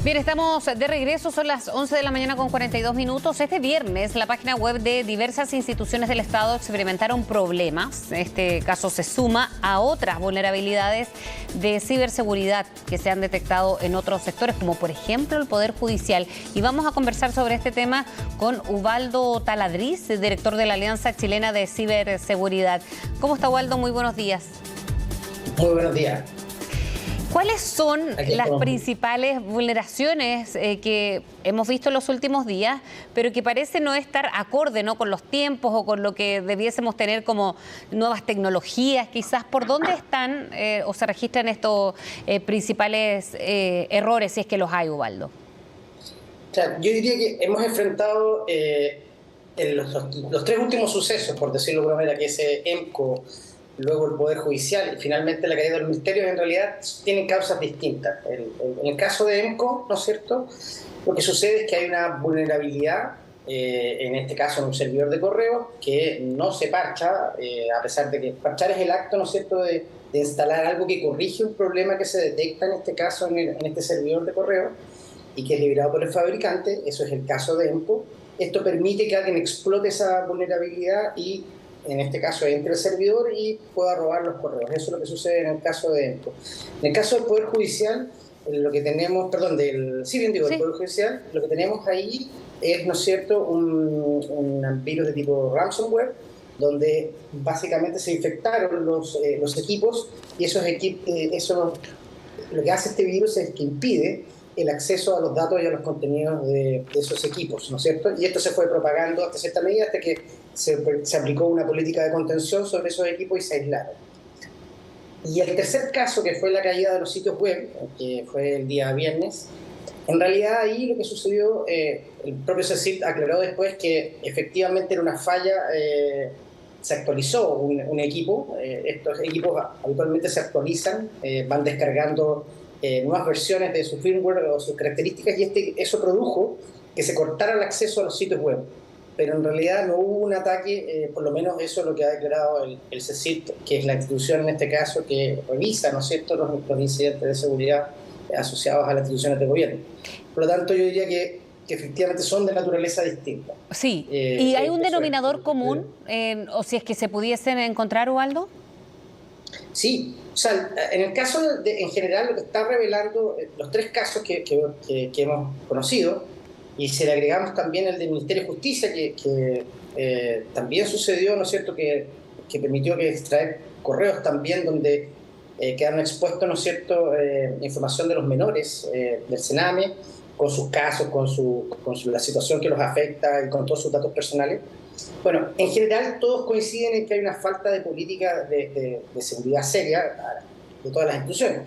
Bien, estamos de regreso, son las 11 de la mañana con 42 minutos. Este viernes, la página web de diversas instituciones del Estado experimentaron problemas. Este caso se suma a otras vulnerabilidades de ciberseguridad que se han detectado en otros sectores, como por ejemplo el Poder Judicial. Y vamos a conversar sobre este tema con Ubaldo Taladriz, director de la Alianza Chilena de Ciberseguridad. ¿Cómo está, Ubaldo? Muy buenos días. Muy buenos días. ¿Cuáles son las principales vulneraciones que hemos visto en los últimos días, pero que parece no estar acorde, ¿no?, con los tiempos o con lo que debiésemos tener como nuevas tecnologías? Quizás, ¿por dónde están o se registran estos principales errores, si es que los hay, Ubaldo? O sea, yo diría que hemos enfrentado los tres últimos sucesos, por decirlo de alguna manera, que es EMCO, luego el Poder Judicial y finalmente la caída del Ministerio, en realidad tienen causas distintas. En el caso de EMCO, ¿no es cierto?, lo que sucede es que hay una vulnerabilidad, en este caso en un servidor de correo, que no se parcha, a pesar de que parchar es el acto, ¿no es cierto?, de instalar algo que corrige un problema que se detecta, en este caso, en este servidor de correo, y que es liberado por el fabricante. Eso es el caso de EMCO. Esto permite que alguien explote esa vulnerabilidad y, en este caso, entre el servidor y pueda robar los correos. Eso es lo que sucede en el caso de EMCO. En el caso del Poder Judicial, lo que tenemos, perdón, del Poder Judicial, lo que tenemos ahí es, ¿no es cierto?, un virus de tipo ransomware, donde básicamente se infectaron los equipos, y lo que hace este virus es que impide el acceso a los datos y a los contenidos de esos equipos, ¿no es cierto? Y esto se fue propagando hasta cierta medida, hasta que se aplicó una política de contención sobre esos equipos y se aislaron. Y el tercer caso, que fue la caída de los sitios web, que fue el día viernes, en realidad ahí lo que sucedió, el propio CECIT aclaró después que efectivamente era una falla. Se actualizó un equipo. Estos equipos habitualmente se actualizan, van descargando nuevas versiones de su firmware o sus características, y eso produjo que se cortara el acceso a los sitios web. Pero en realidad no hubo un ataque, por lo menos eso es lo que ha declarado el CECIT, que es la institución en este caso que revisa, ¿no es cierto?, los incidentes de seguridad asociados a las instituciones de gobierno. Por lo tanto, yo diría que efectivamente son de naturaleza distinta. Sí, ¿y hay un denominador común, o si es que se pudiesen encontrar, Ubaldo? Sí, o sea, en el caso en general, lo que está revelando los tres casos que hemos conocido, y si le agregamos también el del Ministerio de Justicia, que también sucedió, ¿no es cierto?, que permitió que extraer correos también donde quedaron expuestos, ¿no es cierto?, información de los menores del Sename, con sus casos, con la situación que los afecta y con todos sus datos personales. Bueno, en general todos coinciden en que hay una falta de política de seguridad seria de todas las instituciones.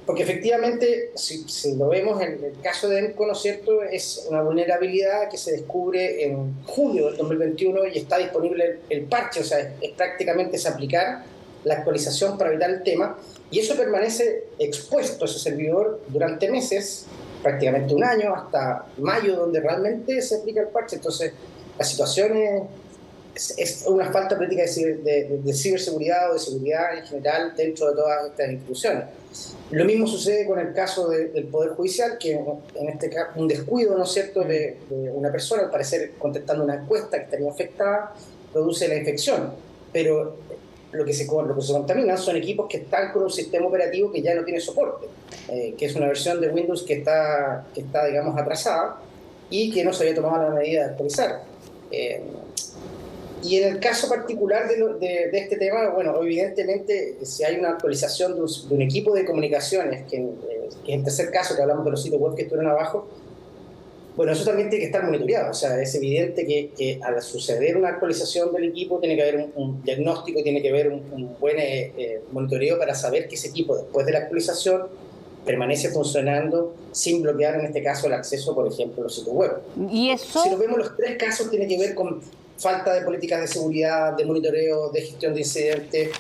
Porque efectivamente, si lo vemos en el caso de EMCO, ¿no es cierto?, es una vulnerabilidad que se descubre en julio del 2021 y está disponible el parche, o sea, es prácticamente aplicar la actualización para evitar el tema, y eso permanece expuesto a ese servidor durante meses, prácticamente un año, hasta mayo, donde realmente se aplica el parche. Entonces, la situación es una falta de política de ciberseguridad o de seguridad en general dentro de todas estas instituciones. Lo mismo sucede con el caso del Poder Judicial, que en este caso un descuido, ¿no es cierto?, de una persona, al parecer contestando una encuesta que estaría infectada, produce la infección. Pero lo que se contamina son equipos que están con un sistema operativo que ya no tiene soporte, que es una versión de Windows que está, digamos, atrasada y que no se había tomado la medida de actualizar. Y en el caso particular de este tema, bueno, evidentemente, si hay una actualización de un equipo de comunicaciones, que es el tercer caso que hablamos de los sitios web que estuvieron abajo, bueno, eso también tiene que estar monitoreado. O sea, es evidente que al suceder una actualización del equipo tiene que haber un diagnóstico, tiene que haber un buen monitoreo para saber que ese equipo, después de la actualización, permanece funcionando sin bloquear, en este caso, el acceso, por ejemplo, a los sitios web. ¿Y eso? Si lo vemos, los tres casos tienen que ver con falta de políticas de seguridad, de monitoreo, de gestión de incidentes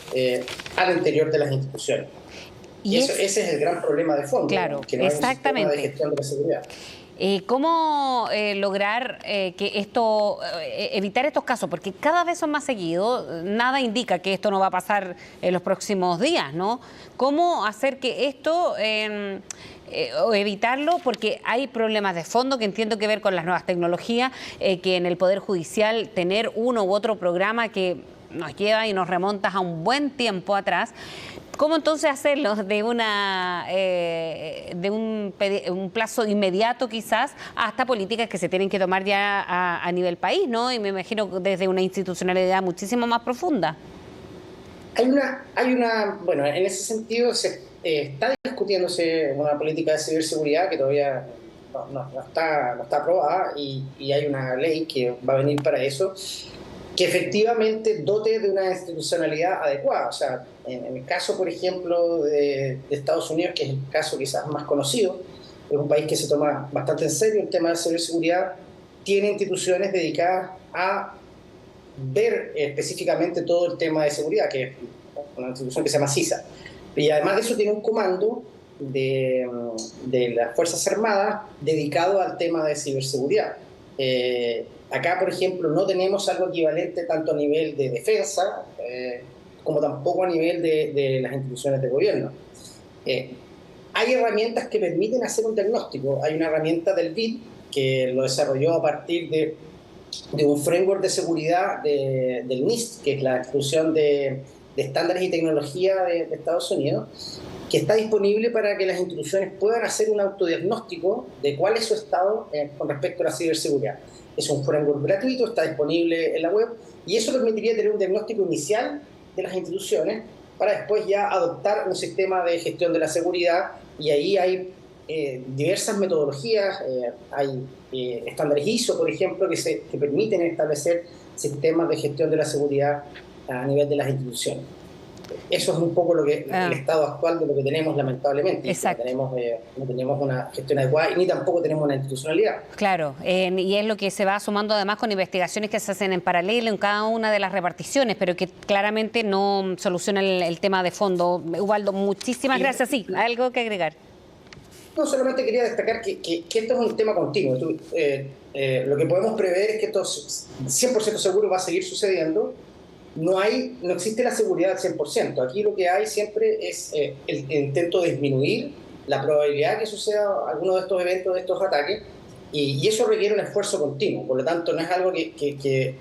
al interior de las instituciones. Y ese es el gran problema de fondo, claro, ¿no?, que no exactamente. hay un sistema de gestión de la seguridad. ¿Cómo lograr que evitar estos casos? Porque cada vez son más seguidos, nada indica que esto no va a pasar en los próximos días, ¿no? ¿Cómo hacer que esto o evitarlo, porque hay problemas de fondo que entiendo que ver con las nuevas tecnologías, que en el Poder Judicial tener uno u otro programa que nos lleva y nos remonta a un buen tiempo atrás. ¿Cómo entonces hacerlo de un plazo inmediato quizás hasta políticas que se tienen que tomar ya a nivel país, ¿no? Y me imagino desde una institucionalidad muchísimo más profunda. Bueno, en ese sentido está discutiéndose una política de ciberseguridad que todavía no está aprobada y hay una ley que va a venir para eso, que efectivamente dote de una institucionalidad adecuada. O sea, en el caso, por ejemplo, de Estados Unidos, que es el caso quizás más conocido, es un país que se toma bastante en serio el tema de ciberseguridad, tiene instituciones dedicadas a ver específicamente todo el tema de seguridad, que es una institución que se llama CISA. Y además de eso tiene un comando de las Fuerzas Armadas dedicado al tema de ciberseguridad. Acá, por ejemplo, no tenemos algo equivalente tanto a nivel de defensa como tampoco a nivel de las instituciones de gobierno. Hay herramientas que permiten hacer un diagnóstico. Hay una herramienta del BID que lo desarrolló a partir de un framework de seguridad del NIST, que es la institución de estándares y tecnología de Estados Unidos, que está disponible para que las instituciones puedan hacer un autodiagnóstico de cuál es su estado con respecto a la ciberseguridad. Es un framework gratuito, está disponible en la web, y eso permitiría tener un diagnóstico inicial de las instituciones para después ya adoptar un sistema de gestión de la seguridad, y ahí hay diversas metodologías, hay estándares ISO, por ejemplo, que permiten establecer sistemas de gestión de la seguridad a nivel de las instituciones. Eso es un poco lo que el estado actual de lo que tenemos, lamentablemente. Exacto. No tenemos una gestión adecuada y ni tampoco tenemos una institucionalidad. Claro, y es lo que se va sumando además con investigaciones que se hacen en paralelo en cada una de las reparticiones, pero que claramente no soluciona el tema de fondo. Ubaldo, muchísimas gracias. Sí, ¿algo que agregar? No, solamente quería destacar que esto es un tema continuo. Lo que podemos prever es que esto 100% seguro va a seguir sucediendo. No existe la seguridad al 100%. Aquí lo que hay siempre es el intento de disminuir la probabilidad que suceda alguno de estos eventos, de estos ataques, y eso requiere un esfuerzo continuo. Por lo tanto, no es algo que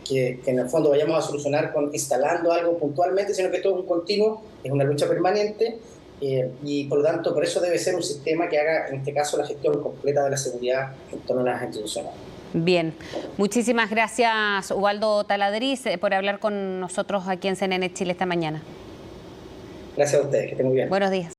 en el fondo vayamos a solucionar instalando algo puntualmente, sino que esto es un continuo, es una lucha permanente, y por lo tanto, por eso debe ser un sistema que haga, en este caso, la gestión completa de la seguridad en torno a las instituciones. Bien, muchísimas gracias Ubaldo Taladriz por hablar con nosotros aquí en CNN Chile esta mañana. Gracias a ustedes, que estén muy bien. Buenos días.